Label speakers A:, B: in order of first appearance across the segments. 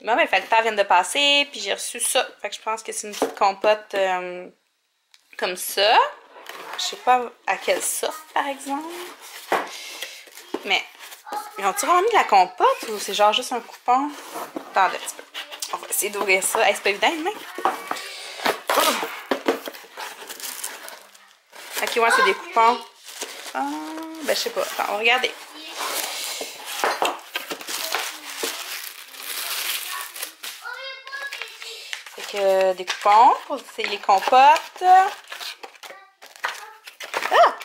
A: Bon, ben, fait le temps vient de passer, puis j'ai reçu ça. Fait que je pense que c'est une petite compote comme ça. Je sais pas à quelle sorte, par exemple. Mais, ils ont-tu vraiment mis de la compote ou c'est genre juste un coupon? Attendez un petit peu. On va essayer d'ouvrir ça. Hey, c'est pas évident, une main. Ok, ouais, c'est des coupons. Ah, ben, je sais pas. Attends, on va regarder. Fait que des coupons pour essayer les compotes. Ah!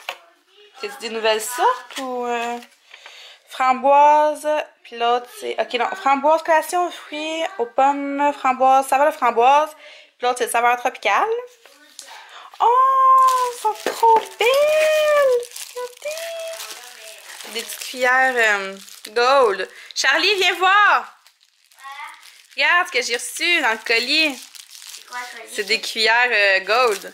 A: C'est des nouvelles sortes ou framboise, puis l'autre c'est. Ok, non, framboise collation aux fruits, aux pommes, framboise, saveur de framboise, puis l'autre c'est saveur tropicale. Oh, elles sont trop belles! Regardez! Des petites cuillères gold. Charlie, viens voir! Regarde ce que j'ai reçu dans le colis.
B: C'est quoi le colis?
A: C'est des cuillères gold.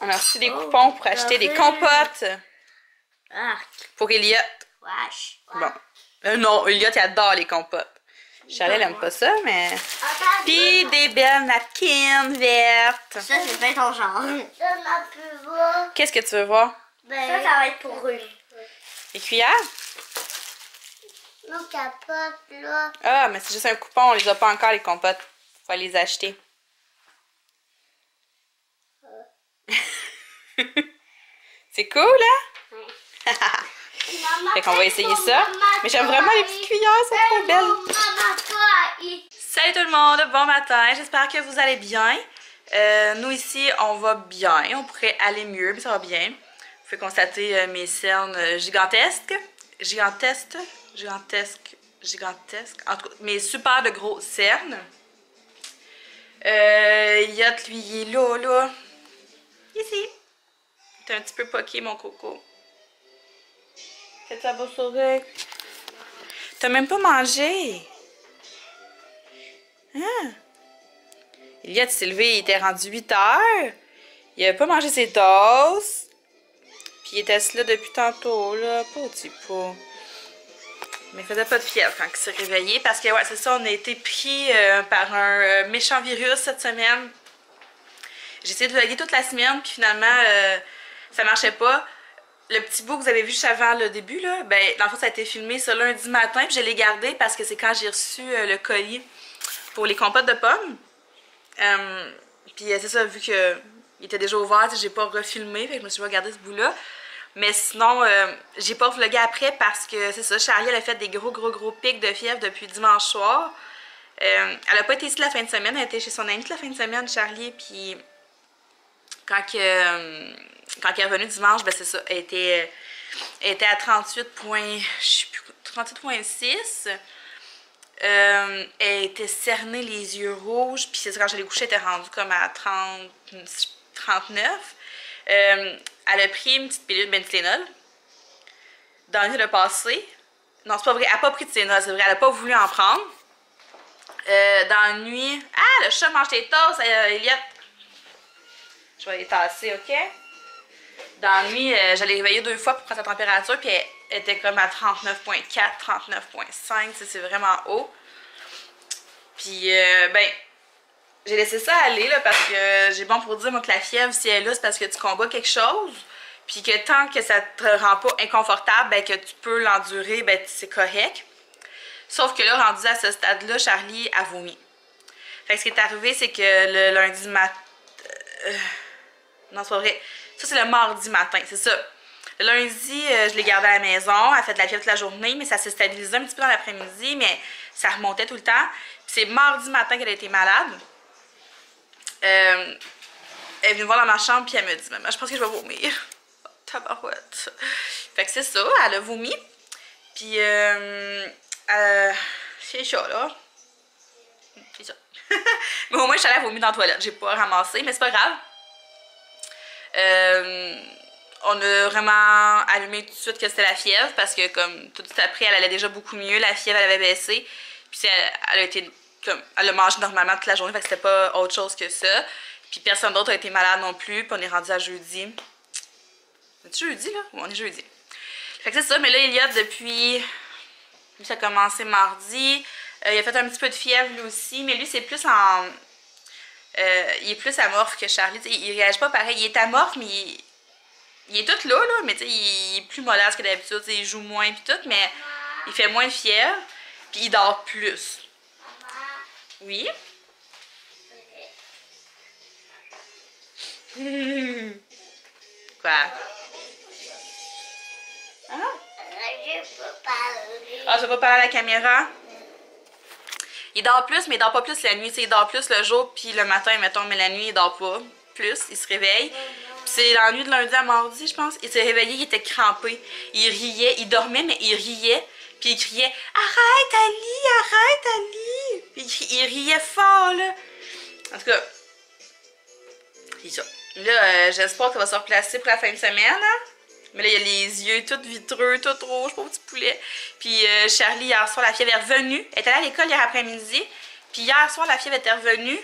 A: On a reçu des coupons pour acheter des compotes
B: Ah,
A: pour Elliot.
B: wesh.
A: Bon. Non, Elliot, il adore les compotes. Charlie, elle aime pas ça, mais... Puis des belles napkins vertes.
B: Ça, c'est pas ton genre. Ça m'a pu voir.
A: Qu'est-ce que tu veux voir?
B: Ça va être pour eux.
A: Les cuillères?
B: Non, capote, là.
A: Ah, mais c'est juste un coupon, on les a pas encore, les compotes. Faut aller les acheter. C'est cool, hein? Fait qu'on va essayer ça. Mais j'aime vraiment les petites cuillères, elles sont trop belles. Salut tout le monde, bon matin, j'espère que vous allez bien. Nous ici, on va bien, on pourrait aller mieux, mais ça va bien. Vous pouvez constater mes cernes gigantesques. Gigantesques. En tout cas, mes super de gros cernes. Yacht, lui, il est là. Ici. T'es un petit peu poqué, mon coco. Faites ça beau sourire. T'as même pas mangé. Hein? Elliot s'est levé, il était rendu 8 heures. Il avait pas mangé ses doses. Puis il était là depuis tantôt, là. Petit pot. Mais il faisait pas de fièvre quand il s'est réveillé. Parce que, ouais, c'est ça, on a été pris par un méchant virus cette semaine. J'ai essayé de vlogger toute la semaine, puis finalement, ça marchait pas. Le petit bout que vous avez vu juste avant le début, là, ben, dans le fond, ça a été filmé ce lundi matin, puis je l'ai gardé parce que c'est quand j'ai reçu le colis pour les compotes de pommes. Puis c'est ça, vu qu'il était déjà ouvert, j'ai pas refilmé, fait que je me suis pas regardé ce bout-là. Mais sinon, j'ai pas vlogué après parce que c'est ça, Charlie, elle a fait des gros pics de fièvre depuis dimanche soir. Elle a pas été ici la fin de semaine, elle était chez son amie la fin de semaine, Charlie, puis quand elle est revenue dimanche, ben c'est ça, elle était à 38,6. Elle était cernée, les yeux rouges, puis c'est ça, quand je l'ai couchée, elle était rendue comme à 39. Elle a pris une petite pilule de Bentylénol dans la nuit de passé. Non, c'est pas vrai, elle n'a pas pris de Tylenol, c'est vrai, elle n'a pas voulu en prendre. Dans la nuit... Ah, le chat mange tes tasses, Elliot! Je vais les tasser, ok? Dans la nuit, je l'ai réveillée 2 fois pour prendre sa température, puis elle était comme à 39,4, 39,5, c'est vraiment haut. Puis, ben, j'ai laissé ça aller, là, parce que j'ai bon pour dire, moi, que la fièvre, si elle est là, c'est parce que tu combats quelque chose, puis que tant que ça te rend pas inconfortable, ben, que tu peux l'endurer, ben, c'est correct. Sauf que là, rendu à ce stade-là, Charlie a vomi. Fait que ce qui est arrivé, c'est que le lundi matin... non, c'est pas vrai. Ça, c'est le mardi matin, c'est ça. Le lundi, je l'ai gardée à la maison. Elle a fait de la fièvre toute la journée, mais ça s'est stabilisé un petit peu dans l'après-midi, mais ça remontait tout le temps. Puis c'est mardi matin qu'elle a été malade. Elle est venue me voir dans ma chambre, puis elle me dit « Maman, je pense que je vais vomir. » Oh, tabarouette. Fait que c'est ça, elle a vomi. Puis, c'est ça, là. C'est ça. Mais au moins, je suis allée vomir dans la toilette. J'ai pas ramassé, mais c'est pas grave. On a vraiment allumé tout de suite que c'était la fièvre parce que comme tout de suite après, elle allait déjà beaucoup mieux, la fièvre elle avait baissé. Puis elle a été comme elle a mangé normalement toute la journée, fait que c'était pas autre chose que ça. Puis personne d'autre a été malade non plus, puis on est rendu à jeudi. C'est jeudi là? Oui, on est jeudi. Fait que c'est ça, mais là Elliot depuis ça a commencé mardi, Il a fait un petit peu de fièvre lui aussi, mais lui c'est plus en... il est plus amorphe que Charlie. T'sais, il réagit pas pareil. Il est amorphe, mais il est tout là, mais il est plus mollasse que d'habitude. Il joue moins pis tout, mais il fait moins de fièvre. Puis il dort plus. Oui? Quoi? Ah? Ah, tu veux pas parler à la caméra? Il dort plus, mais il dort pas plus la nuit. T'sais, il dort plus le jour, puis le matin, mettons, mais la nuit, il dort pas plus. Il se réveille. C'est la nuit de lundi à mardi, je pense. Il s'est réveillé, il était crampé. Il riait, il dormait, mais il riait. Puis il criait « Arrête, Ali! Arrête, Ali! » Puis il riait fort, là. En tout cas, c'est ça. Là, j'espère qu'il va se replacer pour la fin de semaine, hein? Mais là, il a les yeux tout vitreux, tout rouges, pauvre petit poulet. Puis Charlie, hier soir, la fièvre est revenue. Elle était allée à l'école hier après-midi. Puis hier soir, la fièvre était revenue.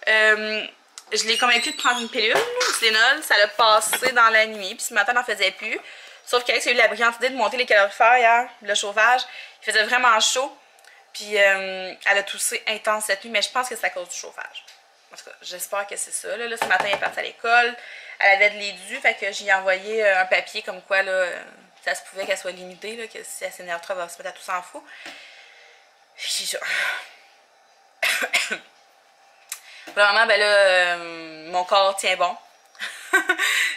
A: Je l'ai convaincue de prendre une pilule, du Tylenol. Ça l'a passé dans la nuit. Puis ce matin, elle n'en faisait plus. Sauf qu'Alex a eu la brillante idée de monter les calorifères hier, le chauffage. Il faisait vraiment chaud. Puis elle a toussé intense cette nuit, mais je pense que c'est à cause du chauffage. En tout cas, j'espère que c'est ça. Là, ce matin, elle est partie à l'école. Elle avait de l'édu, fait que j'ai envoyé un papier comme quoi là, ça se pouvait qu'elle soit limitée, là, que si elle s'énerve trop, elle va se mettre à tout s'en fout. C'est ça. Vraiment, ben là, mon corps tient bon.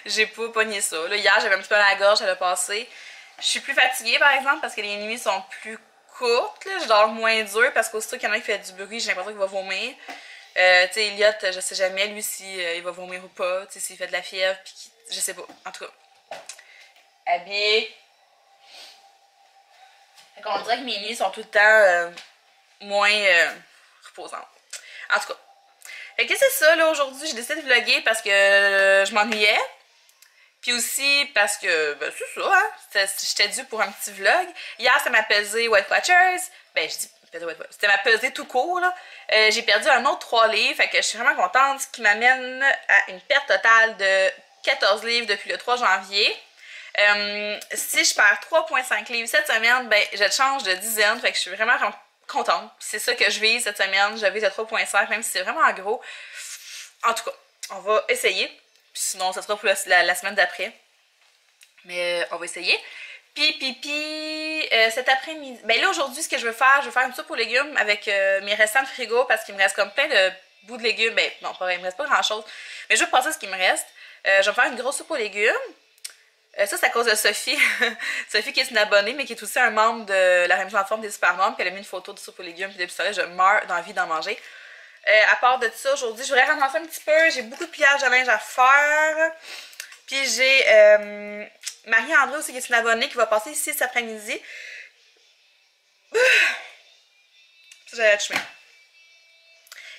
A: J'ai pas pogné ça. Là, hier, j'avais un petit peu à la gorge, elle a passé. Je suis plus fatiguée, par exemple, parce que les nuits sont plus courtes. Là. Je dors moins dur parce qu'aussitôt qu'il y en a qui fait du bruit, j'ai l'impression qu'il va vomir. Tu sais, Elliot, je sais jamais, lui, si il va vomir ou pas. Tu sais, s'il fait de la fièvre, puis je sais pas. En tout cas. Habillé. Fait qu'on dirait que mes nuits sont tout le temps moins reposantes. En tout cas. Fait que c'est ça, là, aujourd'hui, j'ai décidé de vlogger parce que je m'ennuyais. Puis aussi parce que, ben c'est ça, hein, j'étais due pour un petit vlog. Hier, c'était ma pesée Weight Watchers. Ben, je dis pesée Weight Watchers. C'était ma pesée tout court, là. J'ai perdu un autre 3 livres, fait que je suis vraiment contente, ce qui m'amène à une perte totale de 14 livres depuis le 3 janvier. Si je perds 3,5 livres cette semaine, ben, je change de dizaine, fait que je suis vraiment contente. C'est ça que je vise cette semaine, je vise le 3,5, même si c'est vraiment gros. En tout cas, on va essayer. Puis sinon, ça sera pour la semaine d'après. Mais on va essayer. Puis cet après-midi... Ben là, aujourd'hui, ce que je veux faire une soupe aux légumes avec mes restants de frigo parce qu'il me reste comme plein de bouts de légumes. Ben non, pas vrai, il me reste pas grand-chose. Mais je vais passer ce qui me reste. Je vais faire une grosse soupe aux légumes. Ça, c'est à cause de Sophie. Sophie qui est une abonnée, mais qui est aussi un membre de la remise en forme des Super Moms. Puis elle a mis une photo de soupe aux légumes. Puis depuis ça, je meurs d'envie d'en manger. À part de ça, aujourd'hui, je voudrais ramasser un petit peu. J'ai beaucoup de pliage de linge à faire. Puis j'ai Marie-André aussi qui est une abonnée qui va passer ici cet après-midi. J'allais être chemin.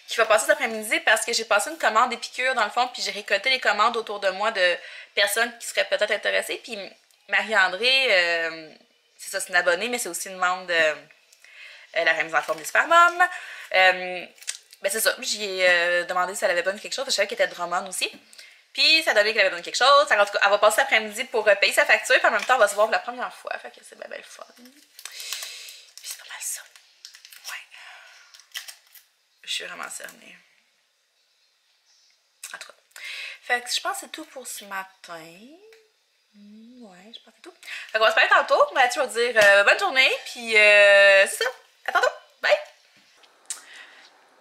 A: Qui va passer cet après-midi parce que j'ai passé une commande d'épicure dans le fond. Puis j'ai récolté les commandes autour de moi de personnes qui seraient peut-être intéressées. Puis Marie-André, c'est ça, c'est une abonnée, mais c'est aussi une membre de la remise en forme des Super Moms. Ben c'est ça, j'y ai demandé si elle avait besoin de quelque chose, je savais qu'elle était de Drummond aussi. Puis ça a donné qu'elle avait besoin de quelque chose. En tout cas, elle va passer l'après-midi pour payer sa facture, puis en même temps, on va se voir pour la première fois. Fait que c'est bien le fun. Puis c'est pas mal ça. Ouais. Je suis vraiment cernée. En tout cas. Fait que je pense que c'est tout pour ce matin. Ouais, je pense que c'est tout. Fait qu'on va se parler tantôt. Mathieu va dire bonne journée, puis c'est ça. À tantôt. Bye!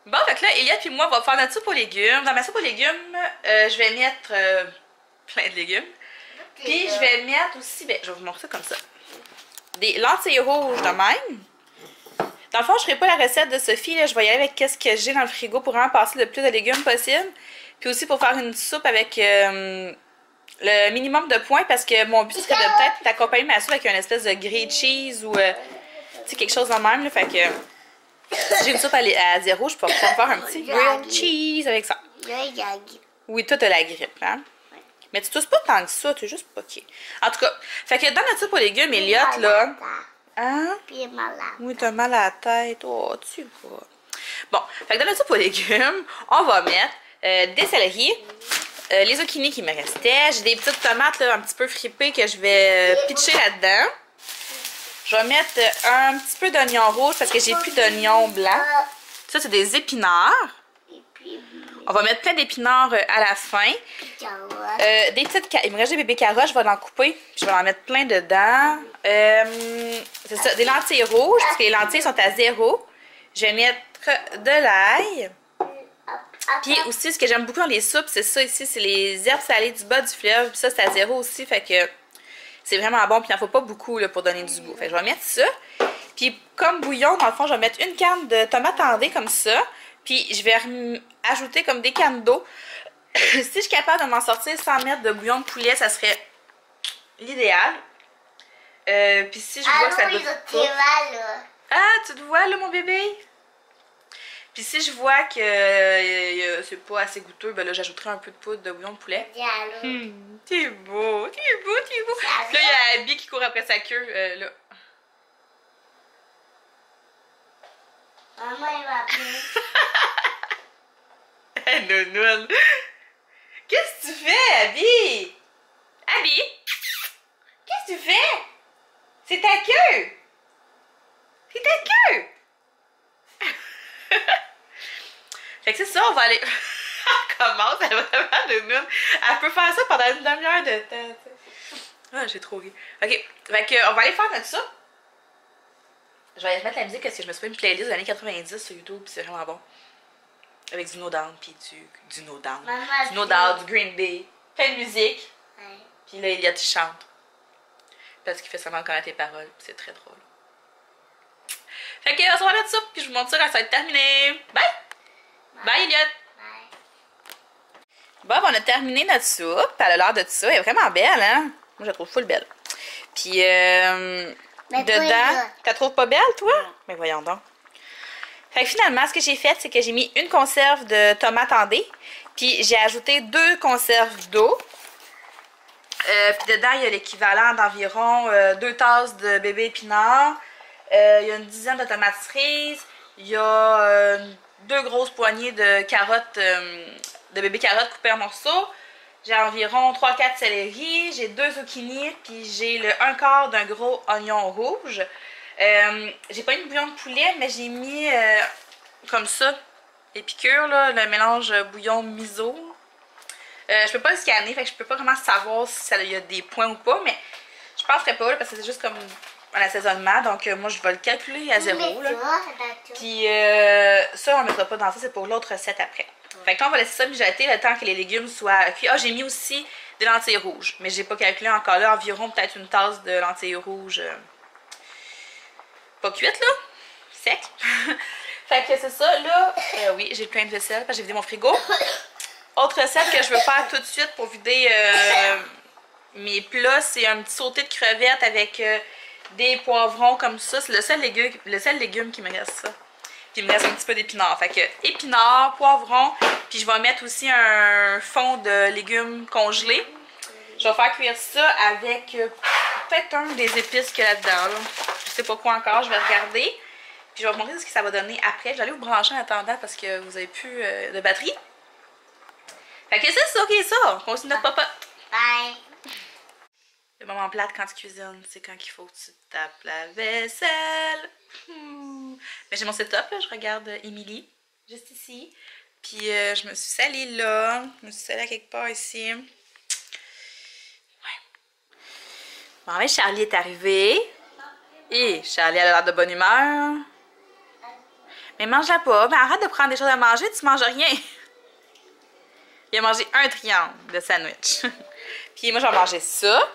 A: Bon, fait que là, Elliot et moi, on va faire notre soupe aux légumes. Dans ma soupe aux légumes, je vais mettre plein de légumes. Puis je vais mettre aussi, ben, je vais vous montrer ça comme ça. Des lentilles rouges de même. Dans le fond, je ne ferai pas la recette de Sophie. Là, je vais y aller avec ce que j'ai dans le frigo pour vraiment passer le plus de légumes possible. Puis aussi pour faire une soupe avec le minimum de points parce que mon but serait de peut-être accompagner ma soupe avec une espèce de grilled cheese ou quelque chose de même. Là, fait que... Si j'ai une soupe à zéro, je peux faire un petit grilled cheese avec ça. Oui, toi, t'as la grippe, hein? Ouais. Mais tu tousses pas tant que ça, t'es juste poqué. En tout cas, fait que dans notre soupe aux légumes, Elliot, là... Hein? Puis malade. Oui, t'as mal à la tête. Oh, tu vois. Bon, fait que dans notre soupe aux légumes, on va mettre des céleris, les zucchini qui me restaient. J'ai des petites tomates, là, un petit peu fripées que je vais pitcher là-dedans. Je vais mettre un petit peu d'oignon rouge parce que j'ai plus d'oignon blanc. Ça, c'est des épinards. On va mettre plein d'épinards à la fin. Des petites il me reste des bébés carottes, je vais en couper. Puis je vais en mettre plein dedans. C'est ça, des lentilles rouges, parce que les lentilles sont à 0. Je vais mettre de l'ail. Puis aussi, ce que j'aime beaucoup dans les soupes, c'est ça ici, c'est les herbes salées du bas du fleuve. Puis ça, c'est à 0 aussi, fait que c'est vraiment bon. Puis il n'en faut pas beaucoup là, pour donner du goût. Fait que je vais mettre ça. Puis comme bouillon, dans le fond, je vais mettre une canne de tomates tendées comme ça. Puis je vais ajouter comme des cannes d'eau. Si je suis capable de m'en sortir sans mettre de bouillon de poulet, ça serait l'idéal. Puis si je vois que ça doit pas... Ah, tu te vois là, mon bébé? Puis si je vois que c'est pas assez goûteux, ben là, j'ajouterai un peu de poudre de bouillon de poulet. T'es beau, t'es beau, t'es beau. Puis là, il y a Abby qui court après sa queue, là.
B: Maman, il va appeler.
A: Hey, nounoune. Qu'est-ce que tu fais, Abby? Abby? Qu'est-ce que tu fais? C'est ta queue. C'est ta queue. Fait que c'est ça, on va aller... Elle commence, elle est vraiment nounoune. Elle peut faire ça pendant une demi-heure de temps, t'sais. Ah, j'ai trop ri. Ok, fait que on va aller faire notre ça. Je vais aller mettre la musique parce que je me suis fait une playlist des années 90 sur YouTube, puis c'est vraiment bon. Avec du No Down, puis du No Down. Du No Down, du Green Day. Plein de musique.
B: Ouais.
A: Puis là, Elliot, il chante. Parce qu'il fait seulement connaître les paroles, puis c'est très drôle. Fait que, on se va mettre ça, puis je vous montre ça quand ça va être terminé. Bye! Bye, Elliot! Bon, on a terminé notre soupe. Elle a l'air de tout ça. Elle est vraiment belle, hein? Moi, je la trouve full belle. Puis, dedans, tu la trouves pas belle, toi? Mais voyons donc. Fait que finalement, ce que j'ai fait, c'est que j'ai mis une conserve de tomates en dés. Puis, j'ai ajouté 2 conserves d'eau. Puis, dedans, il y a l'équivalent d'environ 2 tasses de bébé épinards. Il y a une dizaine de tomates cerises. Il y a 2 grosses poignées de carottes, de bébé carottes coupées en morceaux. J'ai environ 3-4 céleri. J'ai 2 zucchini. Puis j'ai le 1/4 d'un gros oignon rouge. J'ai pas mis de bouillon de poulet, mais j'ai mis comme ça, épicure, là, le mélange bouillon miso. Je peux pas le scanner, fait que je peux pas vraiment savoir si ça y a des points ou pas, mais je penserais pas, là, parce que c'est juste comme un assaisonnement, donc moi je vais le calculer à 0. Là. Puis ça, on ne mettra pas dans ça, c'est pour l'autre recette après. Fait que là, on va laisser ça mijoter le temps que les légumes soient cuits. Ah, j'ai mis aussi des lentilles rouges, mais j'ai pas calculé encore là, environ peut-être une tasse de lentilles rouges. Pas cuites, là. Sec. Fait que c'est ça, là. Oui, j'ai plein de vaisselle parce que j'ai vidé mon frigo. Autre recette que je veux faire tout de suite pour vider mes plats, c'est un petit sauté de crevettes avec des poivrons comme ça. C'est le seul légume qui me reste ça. Puis il me reste un petit peu d'épinards. Fait que épinards, poivrons. Puis je vais mettre aussi un fond de légumes congelés. Je vais faire cuire ça avec peut-être un des épices qu'il y a là-dedans. Là. Je sais pas quoi encore, je vais regarder. Puis je vais vous montrer ce que ça va donner après. Je vais aller vous brancher en attendant parce que vous avez plus de batterie. Fait que c'est ça, ok, ça. On continue notre popote.
B: Bye.
A: Le moment plate quand tu cuisines, c'est quand il faut que tu tapes la vaisselle. Mais j'ai mon setup, là. Je regarde Émilie, juste ici. Puis je me suis salie là. Je me suis salie à quelque part ici. Bon, mais Charlie est arrivé. Et Charlie a l'air de bonne humeur. Mais mange-la pas. Mais arrête de prendre des choses à manger, tu manges rien. Il a mangé un triangle de sandwich. Puis moi, je vais manger ça.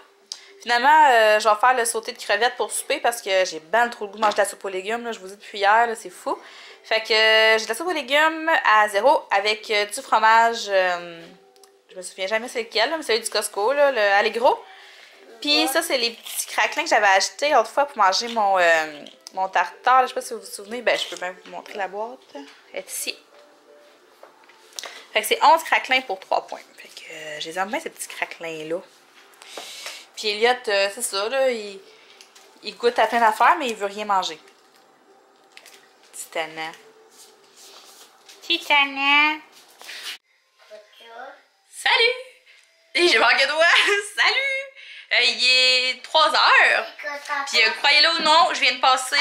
A: Finalement, je vais faire le sauté de crevettes pour souper parce que j'ai ben trop le goût de manger de la soupe aux légumes. Là, je vous dis depuis hier, c'est fou. Fait que j'ai de la soupe aux légumes à 0 avec du fromage. Je me souviens jamais c'est lequel, là, mais celui du Costco, là, le Allegro. Puis ça, c'est les petits craquelins que j'avais achetés l'autre fois pour manger mon tartare. Je sais pas si vous vous souvenez. Ben, je peux même vous montrer la boîte. Elle est ici. Fait que c'est 11 craquelins pour 3 points. Fait que je les aime bien, ces petits craquelins-là. Puis Elliot, c'est ça, là, il goûte à plein d'affaires, mais il veut rien manger. Titana. Titana. Salut! Et j'ai manqué de doigt! Salut! Il est 3 heures. Puis croyez-le ou non, je viens de passer...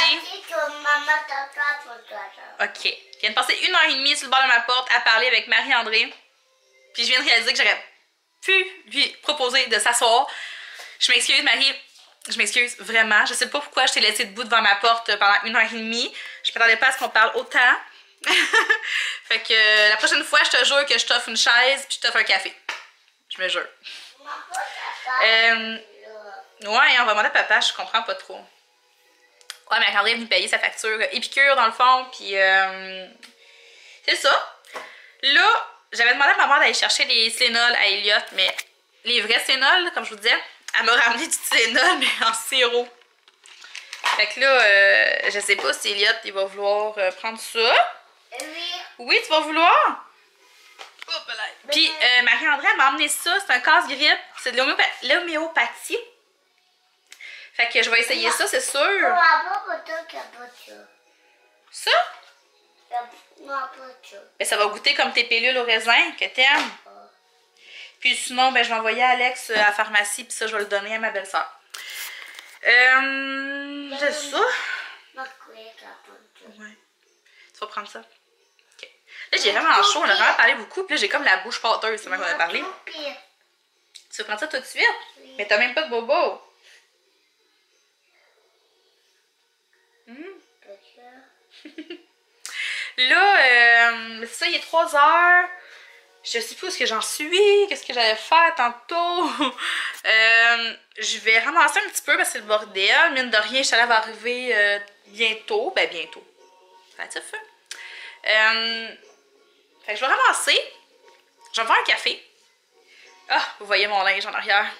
A: Ok. Je viens de passer 1h30 sur le bord de ma porte à parler avec Marie-André. Puis je viens de réaliser que j'aurais pu lui proposer de s'asseoir. Je m'excuse, Marie. Je m'excuse vraiment. Je sais pas pourquoi je t'ai laissé debout devant ma porte pendant 1h30. Je m'attendais pas à ce qu'on parle autant. Fait que la prochaine fois, je te jure que je t'offre une chaise puis je t'offre un café. Je me jure. Ouais, on va demander à papa, je comprends pas trop. Ouais, mais André est venu payer sa facture Épicure dans le fond, puis c'est ça. Là, j'avais demandé à ma mère d'aller chercher les Tylenol à Elliot, mais les vrais Tylenol, comme je vous disais, elle m'a ramené du Tylenol, mais en sirop. Fait que là, je sais pas si Elliot il va vouloir prendre ça.
B: Oui.
A: Oui, tu vas vouloir? Puis Marie-André m'a emmené ça, c'est un casse-grippe, c'est de l'homéopathie. Fait que je vais essayer ça, c'est sûr. Ça? Ben, ça va goûter comme tes pilules au raisin que t'aimes. Puis sinon, ben, je vais envoyer Alex à la pharmacie, puis ça, je vais le donner à ma belle-sœur. C'est ça. Ouais. Tu vas prendre ça. Ok. Là, j'ai vraiment chaud, on a vraiment parlé beaucoup, puis là, j'ai comme la bouche pâteuse, c'est même qu'on a parlé. Tu veux prendre ça tout de suite? Oui. Mais t'as même pas de bobo. Là, c'est ça, il est 3 heures. Je sais pas où est-ce que j'en suis, qu'est-ce que j'allais faire tantôt. Je vais ramasser un petit peu parce que c'est le bordel. Mine de rien, Chalet va arriver bientôt. Ben, bientôt. Ça fait feu. Fait que je vais ramasser. Je vais me faire un café. Ah, vous voyez mon linge en arrière.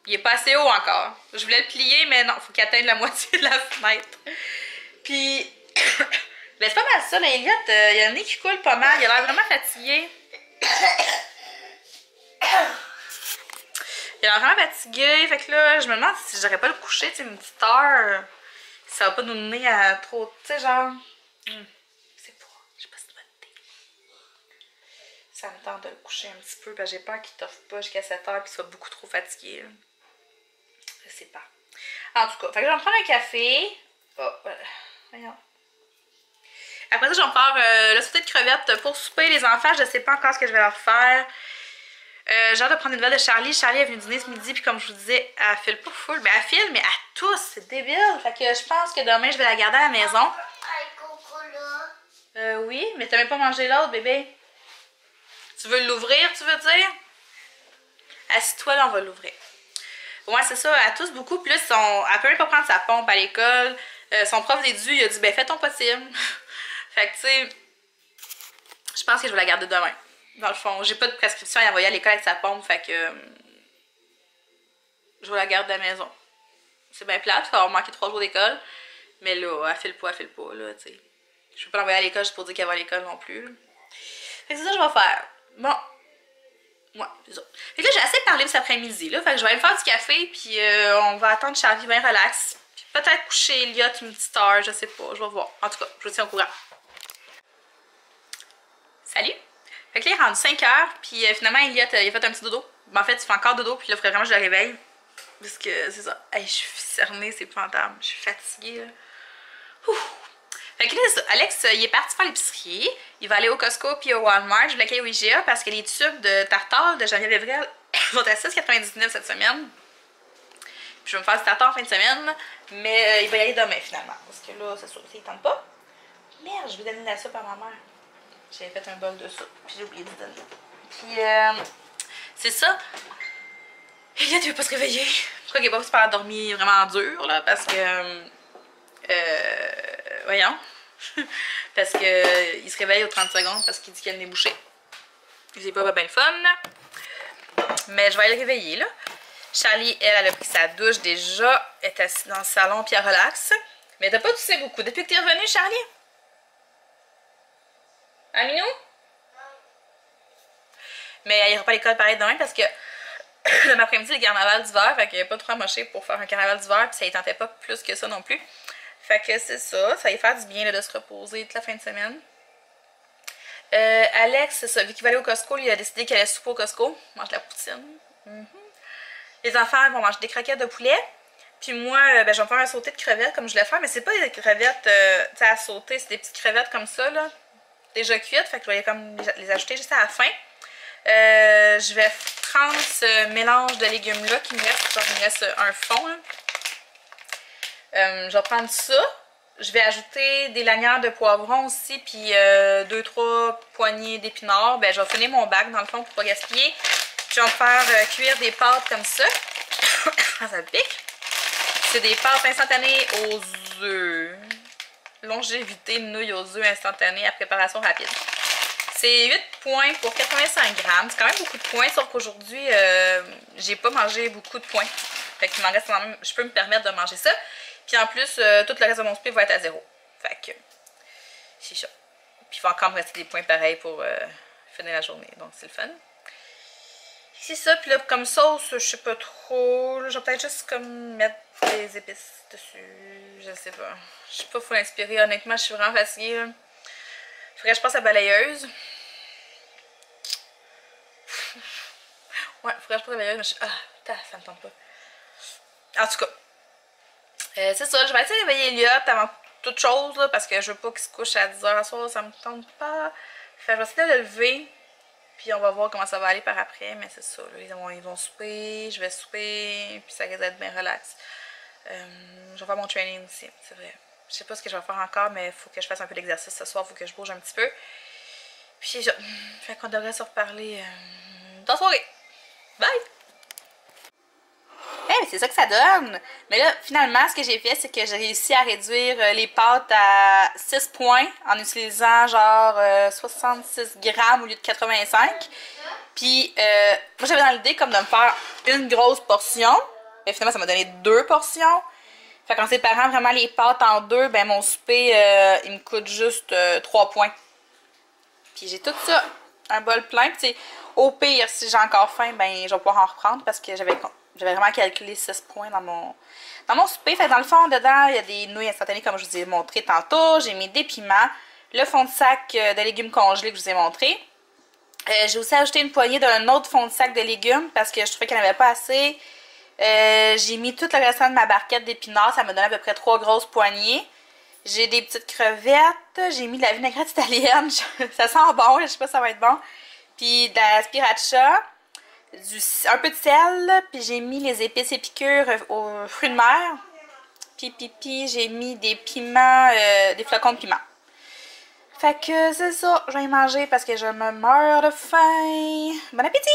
A: Il est pas assez haut encore. Je voulais le plier, mais non, il faut qu'il atteigne la moitié de la fenêtre. Puis, ben c'est pas mal ça, là, Elliot. Il y a le nez qui coule pas mal. Il a l'air vraiment fatigué. Il a l'air vraiment fatigué. Fait que là, je me demande si j'aurais pas le coucher, tu sais, une petite heure. Ça va pas nous mener à trop. Tu sais, genre. Je sais pas. Je sais pas si c'est une bonne idée. Ça me tente de le coucher un petit peu. Parce que j'ai peur qu'il t'offre pas jusqu'à 7 heures et qu'il soit beaucoup trop fatigué. Là. Je sais pas. En tout cas, fait que je vais me prendre un café. Oh, voyons. Après ça, je vais me faire le sauté de crevettes pour souper. Les enfants, je sais pas encore ce que je vais leur faire. J'ai hâte de prendre une nouvelle de Charlie. Charlie est venue dîner ce midi, puis comme je vous disais, elle file pas full. Ben, elle file, mais à tous. C'est débile. Fait que je pense que demain, je vais la garder à la maison. Oui, mais t'as même pas mangé l'autre, bébé. Tu veux l'ouvrir, tu veux dire? Assis-toi, là, on va l'ouvrir. Ouais, c'est ça, elle tousse beaucoup. Puis là, elle peut même pas prendre sa pompe à l'école. Son prof d'édu, il a dit, ben, fais ton possible. Fait que, tu sais, je pense que je vais la garder demain. Dans le fond, j'ai pas de prescription à envoyer à l'école avec sa pompe, fait que je vais la garder à la maison. C'est bien plate, ça va manquer 3 jours d'école. Mais là, elle file pas, là, tu sais. Je peux pas l'envoyer à l'école juste pour dire qu'elle va à l'école non plus. Là. Fait que c'est ça que je vais faire. Bon. Ouais, c'est ça. Fait que là, j'ai assez parlé cet après-midi, là. Fait que je vais aller me faire du café, puis on va attendre Charlie bien relax. Puis peut-être coucher Elliot une petite heure, je sais pas, je vais voir. En tout cas, je vous tiens au courant. Salut! Fait que là, il est rendu 5 heures, puis finalement, Elliot, il a fait un petit dodo. Ben, en fait, il fait encore dodo, puis là, il faudrait vraiment que je le réveille. Parce que c'est ça. Hey, je suis cernée, c'est épouvantable. Je suis fatiguée, là. Ouh. Fait que là, Alex, il est parti faire l'épicerie. Il va aller au Costco puis au Walmart. Je voulais qu'il y ait au IGA parce que les tubes de tartare de Geneviève Evrel sont à 6,99 cette semaine. Puis je vais me faire du tartare en fin de semaine. Mais il va y aller demain, finalement. Parce que là, c'est sûr, ça, il tente pas. Merde, je vais donner de la soupe à ma mère. J'avais fait un bol de soupe, puis j'ai oublié de donner. Puis, c'est ça. Elliot, il veut pas se réveiller. Pourquoi qu'il est pas super dormi vraiment dur, là, parce que... voyons. Parce que il se réveille aux 30 secondes parce qu'il dit qu'il a le nez bouché. C'est pas bien le fun. Mais je vais aller le réveiller, là. Charlie, elle a pris sa douche déjà. Elle est assise dans le salon, puis elle relaxe. Mais t'as pas toussé beaucoup. Depuis que t'es revenue, Charlie? Aminou? Mais elle ira pas à l'école pareil demain parce que le après-midi, c'est le carnaval d'hiver. Fait qu'il n'y a pas trop amoché pour faire un carnaval d'hiver. Puis ça ne tentait pas plus que ça non plus. Fait que c'est ça. Ça va lui faire du bien là, de se reposer toute la fin de semaine. Alex, c'est ça. Vu qu'il va aller au Costco, il a décidé qu'il allait souper au Cosco. Mange la poutine. Les enfants vont manger des croquettes de poulet. Puis moi, ben, je vais me faire un sauté de crevettes comme je voulais faire. Mais c'est pas des crevettes à sauter, c'est des petites crevettes comme ça, là. Déjà cuites. Fait que je vais comme les ajouter juste à la fin. Je vais prendre ce mélange de légumes-là qui me reste. Il me reste un fond, là. Je vais prendre ça. Je vais ajouter des lanières de poivron aussi, puis 2-3 poignées d'épinards. Ben, je vais finir mon bac dans le fond pour pas gaspiller. Je vais me faire cuire des pâtes comme ça. Ça pique. C'est des pâtes instantanées aux œufs. Longévité de nouilles aux œufs instantanées à préparation rapide. C'est 8 points pour 85 grammes. C'est quand même beaucoup de points, sauf qu'aujourd'hui, j'ai pas mangé beaucoup de points. Fait qu'il m'en reste quand même, je peux me permettre de manger ça. Puis en plus, tout le reste de mon souper va être à 0. Fait que, c'est ça. Puis il va encore me rester des points pareils pour finir la journée. Donc c'est le fun. C'est ça. Puis là, comme sauce, je sais pas trop. Là, je vais peut-être juste comme mettre des épices dessus. Je sais pas. Je suis pas full inspirée. Honnêtement, je suis vraiment fatiguée. Là. Faudrait que je passe à la balayeuse. Ouais, faudrait que je passe à la balayeuse. Mais ça me tente pas. En tout cas. C'est ça, je vais essayer de réveiller Elliot avant toute chose là, parce que je veux pas qu'il se couche à 10h à soir, ça me tente pas. Fait que je vais essayer de le lever, puis on va voir comment ça va aller par après, mais c'est ça, là, ils vont souper, je vais souper, puis ça risque d'être bien relax. Je vais faire mon training aussi, c'est vrai. Je sais pas ce que je vais faire encore, mais il faut que je fasse un peu d'exercice ce soir, il faut que je bouge un petit peu. Puis c'est ça, fait qu'on devrait se reparler dans la soirée. Bye! Mais c'est ça que ça donne. Mais là, finalement, ce que j'ai fait, c'est que j'ai réussi à réduire les pâtes à 6 points en utilisant genre 66 grammes au lieu de 85. Puis, moi, j'avais dans l'idée comme de me faire une grosse portion. Mais finalement, ça m'a donné 2 portions. Fait qu'en séparant vraiment les pâtes en 2, ben mon souper, il me coûte juste 3 points. Puis j'ai tout ça, un bol plein. Puis au pire, si j'ai encore faim, ben je vais pouvoir en reprendre parce que j'avais vraiment calculé 6 points dans mon souper. Fait que dans le fond, dedans, il y a des nouilles instantanées comme je vous ai montré tantôt. J'ai mis des piments, le fond de sac de légumes congelés que je vous ai montré. J'ai aussi ajouté une poignée d'un autre fond de sac de légumes parce que je trouvais qu'il n'y en avait pas assez. J'ai mis tout le restant de ma barquette d'épinards. Ça me donne à peu près 3 grosses poignées. J'ai des petites crevettes. J'ai mis de la vinaigrette italienne. Ça sent bon, je sais pas si ça va être bon. Puis de la sriracha. Un peu de sel, puis j'ai mis les épices et piqûres aux fruits de mer. Puis j'ai mis des piments, des flocons de piment. Fait que c'est ça, je vais y manger parce que je me meurs de faim. Bon appétit!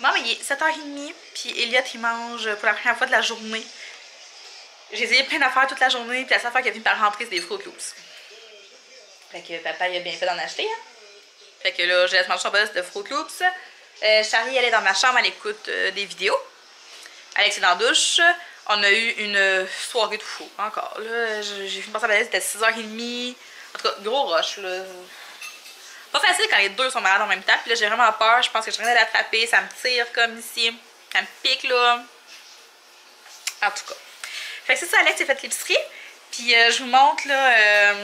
A: Bon, mais il est 7h30, puis Elliot il mange pour la première fois de la journée. J'ai essayé plein d'affaires toute la journée, puis la seule affaire qui est venue par rentrer, c'est des Fruit Loops. Fait que papa il a bien fait d'en acheter. Hein? Fait que là, je laisse manger son boss de Fruit Loops. Charlie, elle est dans ma chambre, elle écoute des vidéos. Alex est dans la douche. On a eu une soirée de fou, encore. J'ai fini par ça, c'était 6h30. En tout cas, gros rush, là. Pas facile quand les deux sont malades en même temps. Puis là, j'ai vraiment peur. Je pense que je suis en train de l'attraper. Ça me tire comme ici. Ça me pique, là. En tout cas. Fait que c'est ça, Alex a fait l'épicerie. Puis je vous montre, là,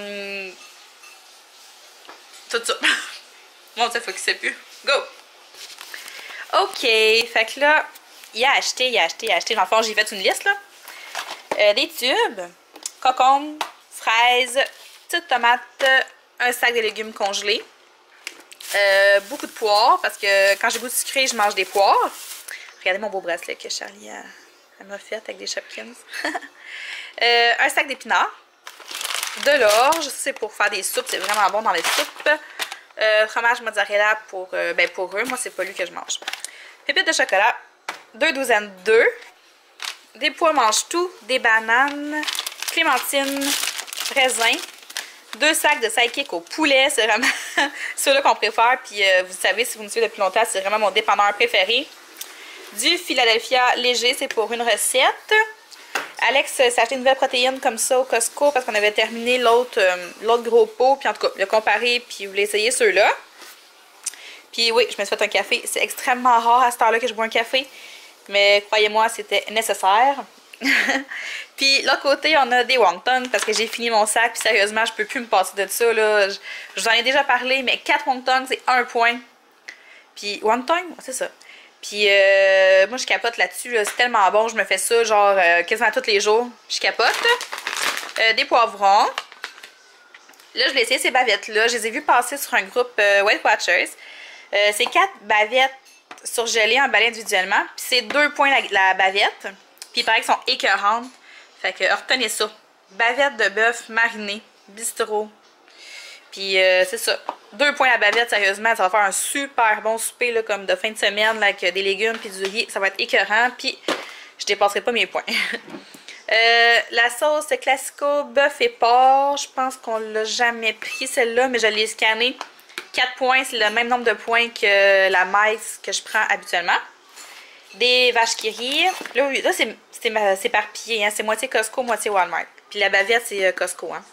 A: tout ça. Mon Dieu, faut qu'il sait plus. Go! Ok, fait que là, il a acheté. Dans le fond, j'ai fait une liste, là. Des tubes, concombres, fraises, petites tomates, un sac de légumes congelés, beaucoup de poires, parce que quand j'ai goût de sucré, je mange des poires. Regardez mon beau bracelet que Charlie m'a fait avec des Shopkins. Un sac d'épinards, de l'orge, c'est pour faire des soupes, c'est vraiment bon dans les soupes. Fromage mozzarella pour eux, moi c'est pas lui que je mange. Pépites de chocolat, 2 douzaines d'œufs, des pois mange-tout, des bananes, clémentines, raisins, 2 sacs de sidekick au poulet, c'est vraiment ceux-là qu'on préfère, puis vous savez, si vous me suivez depuis longtemps, c'est vraiment mon dépanneur préféré. Du Philadelphia léger, c'est pour une recette. Alex s'est acheté une nouvelle protéine comme ça au Costco parce qu'on avait terminé l'autre gros pot. Puis en tout cas, il a comparé puis il voulait essayer ceux-là. Puis oui, je me suis fait un café. C'est extrêmement rare à cette heure-là que je bois un café. Mais croyez-moi, c'était nécessaire. Puis l'autre côté, on a des wontons parce que j'ai fini mon sac. Puis sérieusement, je peux plus me passer de ça. Là. Je vous en ai déjà parlé, mais 4 wontons, c'est 1 point. Puis wonton, c'est ça. Puis moi, je capote là-dessus. Là. C'est tellement bon. Je me fais ça genre quasiment tous les jours. Je capote. Des poivrons. Là, je l'ai essayé ces bavettes-là. Je les ai vues passer sur un groupe Weight Watchers. C'est 4 bavettes surgelées, emballées individuellement. Puis c'est 2 points la bavette. Puis il paraît qu'elles sont écœurantes. Fait que retenez ça. Bavette de bœuf marinée. Bistrot. Puis c'est ça. 2 points la bavette, sérieusement. Ça va faire un super bon souper là, comme de fin de semaine là, avec des légumes puis du riz. Ça va être écœurant. Puis je dépasserai pas mes points. La sauce classico bœuf et porc. Je pense qu'on l'a jamais pris celle-là, mais je l'ai scannée. 4 points, c'est le même nombre de points que la maïs que je prends habituellement. Des vaches qui rient. Là c'est éparpillé. Hein? C'est moitié Costco, moitié Walmart. Puis la bavette, c'est Costco. Hein?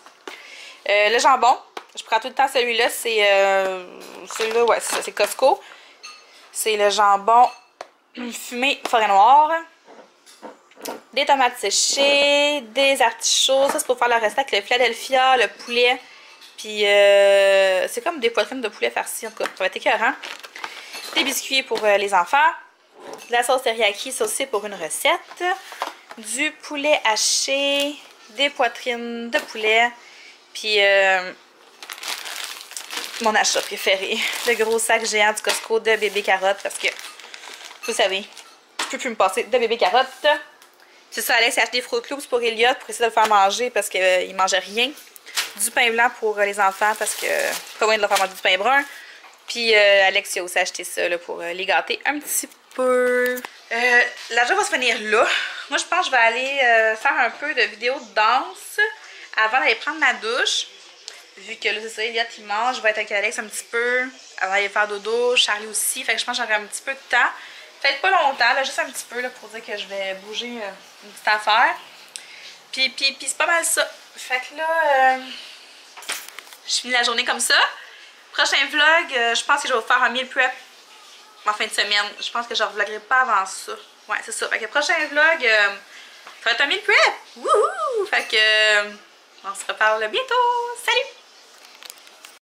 A: Le jambon. Je prends tout le temps celui-là. C'est celui-là, ouais, c'est Costco. C'est le jambon fumé forêt noire. Des tomates séchées. Des artichauts. Ça, c'est pour faire la recette avec le Philadelphia, le poulet. Puis c'est comme des poitrines de poulet farcies. En tout cas, ça va être écœurant. Des biscuits pour les enfants. De la sauce teriyaki, ça aussi pour une recette. Du poulet haché. Des poitrines de poulet. Puis mon achat préféré. Le gros sac géant du Costco de bébé carottes. Parce que, vous savez, je peux plus me passer de bébé carottes. C'est ça, Alex a acheté des Fruit Loops pour Elliot pour essayer de le faire manger parce qu'il ne mangeait rien. Du pain blanc pour les enfants parce que pas moyen de leur faire manger du pain brun. Puis Alex a aussi acheté ça là, pour les gâter un petit peu. La journée va se finir là. Moi, je pense que je vais aller faire un peu de vidéos de danse avant d'aller prendre ma douche. Vu que là, c'est ça, Elliot, il mange. Je vais être avec Alex un petit peu avant d'aller faire dodo. Charlie aussi. Fait que je pense que j'aurai un petit peu de temps. Peut-être pas longtemps, là, juste un petit peu là, pour dire que je vais bouger une petite affaire. Puis c'est pas mal ça. Fait que là, je finis la journée comme ça. Prochain vlog, je pense que je vais vous faire un meal prep en fin de semaine. Je pense que je ne vloggerai pas avant ça. Ouais, c'est ça. Fait que prochain vlog, ça va être un meal prep. Wouhou! Fait que on se reparle bientôt. Salut!